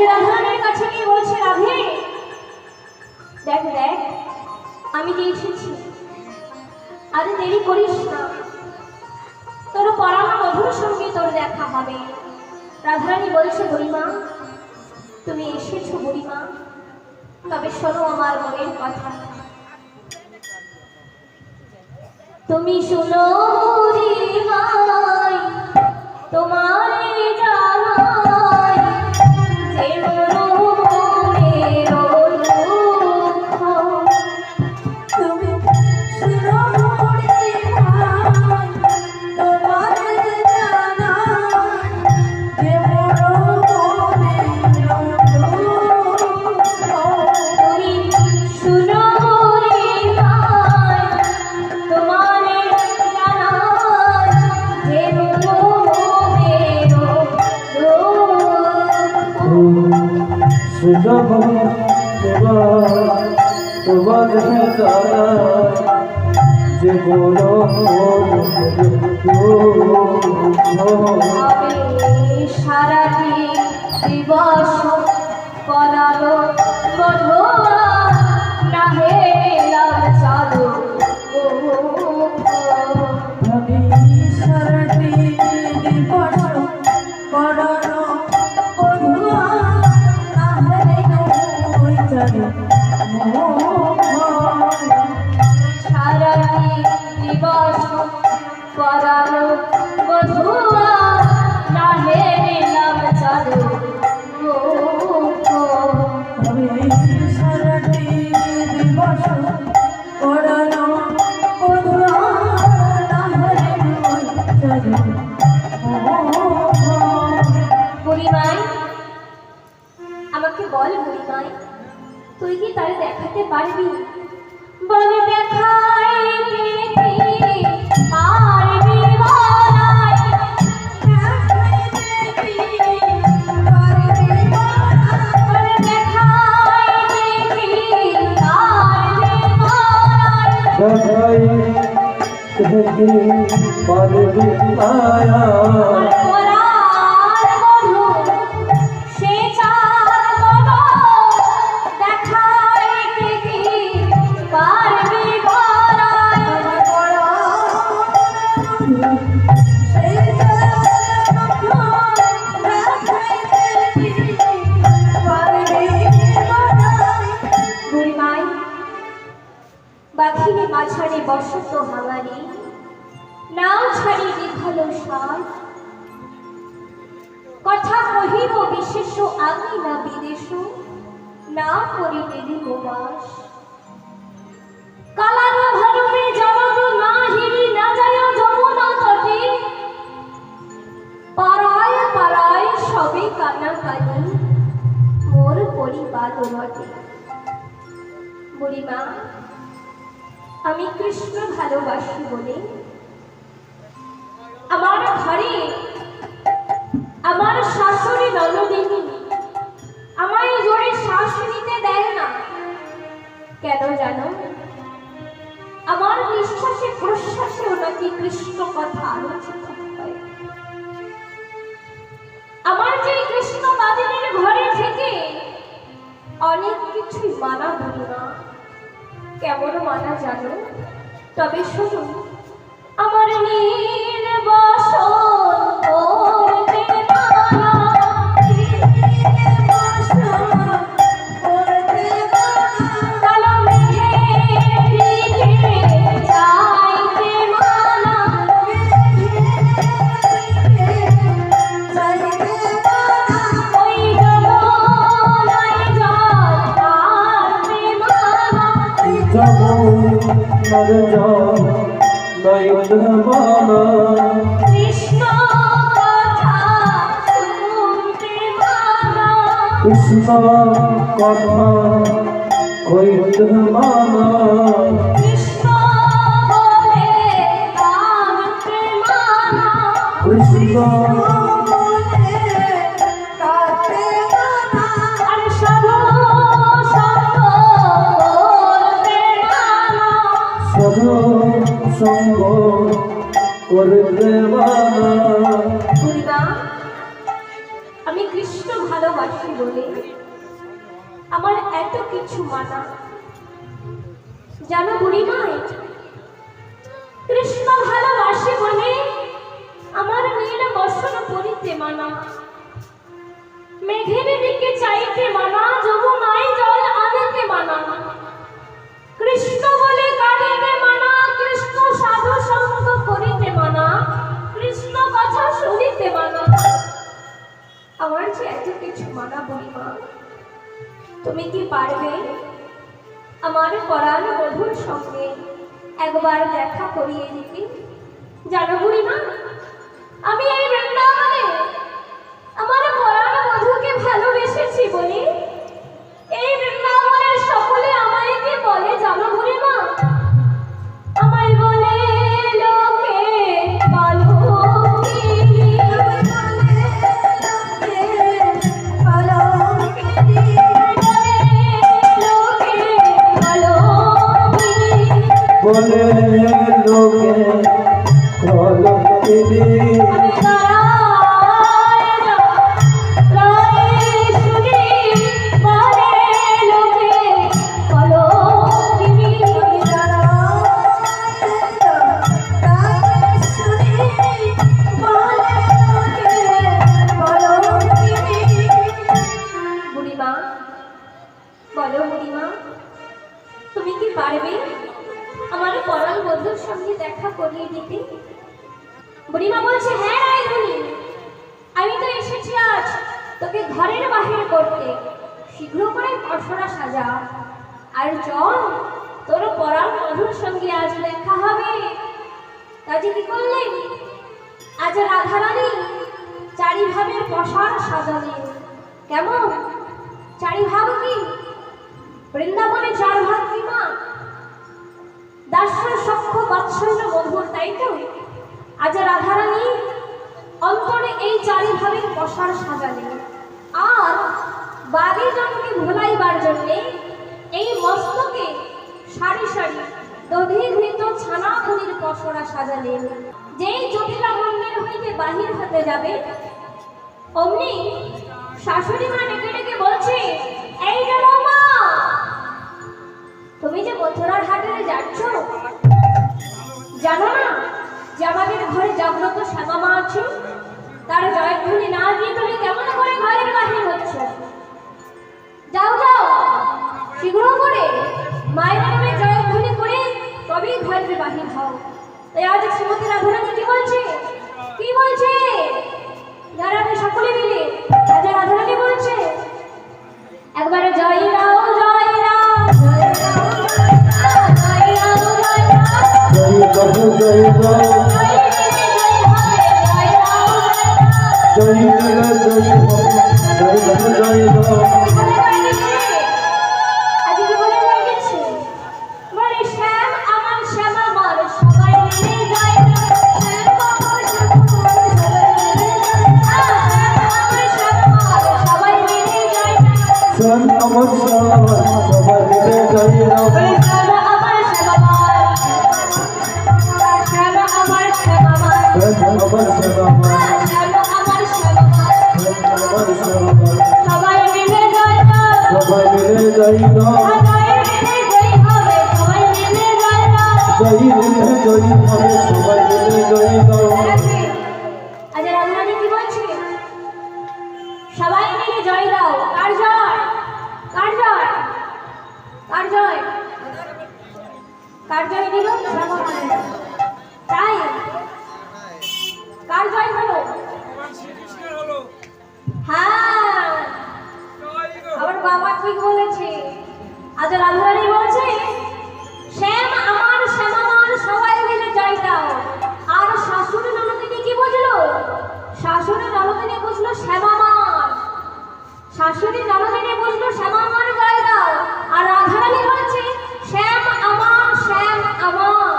রাজা রাধারানীর কাছে গিয়ে বলছে, রাধে দেখ দেখ আমি যে এসেছি, আজ দেরি করিস না, তোর পরানো মধুর সঙ্গে তোর দেখা হবে। রাধারানী বলছে, বুড়িমা তুমি এসেছো বুড়িমা, তবে শোনো আমার মনের কথা। তুমি শোনো বুড়িমাই, তোমার জানাই যে মনের দুঃখ। তুমি শোনো বুড়িমাই, তোমার জানাই যে মনের দুঃখ। তুমি শোনো বুড়িমাই, তোমার জানাই যে মনের দুঃখ। সুজব তোমার যে বড় সারাটি দিবস করালো মধুয়া না হেলাম চালু। সারাটি দিবস করালো মধুয়া না হেলাম চালু। সারাটি দিবস করালো মধুয়া না হেলাম চালু। সারাটি দিবস করালো মধুয়া না হেলাম চালু। বুড়িমাই আমাকে বল বুড়িমাই, তুই কি তারে দেখাতে পারবি? বলে দেখাইতে পারবি বলাই, বলে দেখাইতে পারবি বলাই। পারবি আয়া পরার বধূ সে চার বলো, দেখাইতে কি পারবি বলাই। বুড়িমাই বাঘিনী মাঝারে বসত হাঙারি, নাও ছাড়ি দীঘালো সার। কথা কহিব বিশেষ আমি না বিদেশ, না করিবে দিববাস। কালার ভালবে জলদ না হিরি না যায় যমুনা তটে, পাড়ায় পাড়ায় সবে কানাকানি মোর পরিবার বটে। বুড়িমা আমি কৃষ্ণ ভালোবাসি বলে আমার ঘরে আমার শাশুড়ি ননদিনী আমায় জোরে শ্বাস নিতে দেয় না। কেন জানো? আমার নিঃশ্বাসে প্রশ্বাসে ওনাকে কৃষ্ণ কথা আলোচিত হয়। আমার যে কৃষ্ণ বাদিনীর ঘরে থেকে অনেক কিছুই মানা হলো না। কেমন মানা জানো? তবে শুনুন, আমার নীল বসন করতে মানা, কালো মেঘে দিকে যাইতে মানা, ওই যমুনায় জল ঢালতে মানা। কৃষ্ণ কথা শুনতে মানা, কৃষ্ণ কথা কইতে মানা, কৃষ্ণ বলে গানতে মানা। কৃষ্ণ আর সাধু সঙ্গ করতে মানা। সাধু সঙ্গ করতে মানা। বুড়িমা আমি কৃষ্ণ ভালোবাসি বলে আমার এত কিছু মানা। জানো বুড়িমাই, কৃষ্ণ ভালোবাসে বলে আমার নীল বসন পরিতে মানা, মেঘের দিকে চাইতে মানা, যমুনায় জল আনিতে মানা, কৃষ্ণ বলে কাঁদিতে মানা, কৃষ্ণ সাধু সঙ্গ করিতে মানা, কৃষ্ণ কথা শুনিতে মানা। আমার যে এত কিছু মানা বুড়িমা, তুমি কি পারবে আমার পরাণ বধূর সঙ্গে একবার দেখা করিয়ে দিতে? জানো বুড়িমা, আমি এই বৃন্দাবনে আমার পরাণ বধূকে ভালোবেসেছি বলে এই বৃন্দাবনের সকলে আমায় কি বলে জানো বুড়িমা? আমায় বলে লোকে পালকিনী, বলে লোকে কলঙ্কিনী, আমি দাঁড়ায় না, রায় শুনি বলে লোকে পালকিনী। বুড়িমা, বলো বুড়িমা, তুমি কি পারবে আমার পরাণ বন্ধুর সঙ্গে দেখা করিয়ে দিতে? বুড়িমা বলছে, হ্যাঁ রায়ধনী, আমি তো এসেছি আজ তোকে ঘরের বাহির করতে। শীঘ্র করে পশরা সাজা আর চল, তোর পরাণ বন্ধুর সঙ্গে আজ দেখা হবে। কাজে কি করলেন? আজ রাধারানী চারিভাবের পশার সাজালেন। কেমন চারিভাব? কি বৃন্দাবনে চার ভাগ কি মা? দাস্য সখ্য বাৎসল্য মধুর, তাই তো? আজ রাধারানী অন্তরে এই চারিভাবের পশার সাজালেন, আর বাড়ি জনকে ভোলাইবার জন্যে এই মস্তকে সারি সারি দধিঘৃত ছানা মুনির পশরা সাজালেন। যেই জটিলা মন্দির হইতে বাহির হতে যাবে, অমনি শাশুড়ি মা ডেকে ডেকে বলছে, এই যে মা, তুমি যে মথুরার হাটে যাচ্ছ, জানো না যে আমাদের ঘরে জাগ্রত শ্যামা মা আছে? তার জয়ধ্বনি না দিয়ে তুমি কেমন করে ঘরের বাহির হচ্ছ? যাও যাও, শীঘ্র করে মায়ের নামে জয়ধ্বনি করে তবেই ঘরের বাহির হও। তাই আজ শ্রীমতী রাধারানী কি বলছে? কি বলছে? যারা সকলে মিলে আজ রাধারানী বলছে, একবারে জয় রাও জয় রাও জয় রাও জয় রাও জয় রাও জয় বাবু জয় বাবু, জয় রাও জয় জয় জয় বাবু, জয় বাবু জয় বাবু। আজকে কি বলে হয়ে গেছে? বলে শ্যাম আমার শ্যাম আমার সবাই মিলে জয় রাও, শ্যাম আমার শ্যাম আমার শ্যাম আমার সবাই মিলে জয় রাও, শ্যাম আমার শ্যাম আমার সবাই মিলে জয় রাও, বলে শ্যাম আমার শ্যাম আমার, শ্যাম আমার শ্যাম আমার, শ্যাম আমার শ্যাম আমার, শ্যাম আমার শ্যাম আমার, শ্যাম আমার শ্যাম আমার, সবাই মিলে জয় রাও, সবাই মিলে জয় রাও, সবাই মিলে জয় হবে, সবাই মিলে জয় রাও। জয় মিলে জয় হবে, সবাই মিলে জয় রাও। আজ রাধারানী কি বলছে? সবাই মিলে জয় দাও। কার জয়? কার জয়? কার জয়? কার জয় দিল? তাই কার জয় হলো? হ্যাঁ, আমার বাবা ঠিক বলেছে। আজ রাধারানী বলছে, শ্যাম আমার শ্যাম আমার সবাই মিলে জয় দাও। আর শাশুড়ি ননদিনী কি বুঝলো? শাশুড়ি ননদিনী বুঝলো শ্যাম আমার, শাশুড়ি ননদিনী বুঝলো শ্যাম আমার জয় দাও। আর রাধারানী বলছে শ্যাম আমার শ্যাম আমার,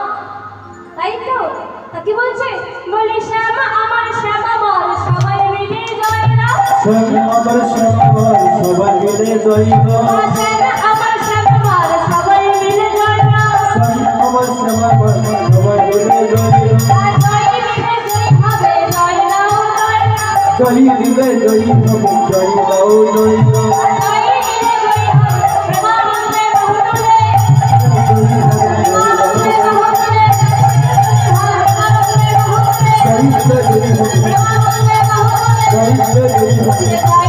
তাই তো? তা কি বলছে? বলে শ্যাম আমার শ্যাম আমার সবাই মিলে জয় দাও, শ্যাম আমার শ্যাম আমার সবাই মিলে জয় রাও, শ্যাম আমার শ্যাম আমার সবাই মিলে জয় দাও। শ্যাম আমার শ্যাম আমার সবাই মিলে জয় রাও, জয় মিলে জয় হবে, জয় দাও জয় দাও। জয় দিবে জয় হবে জয় দাও জয় দাও জয় দিবে জয় হবে জয় দিবে জয় হবে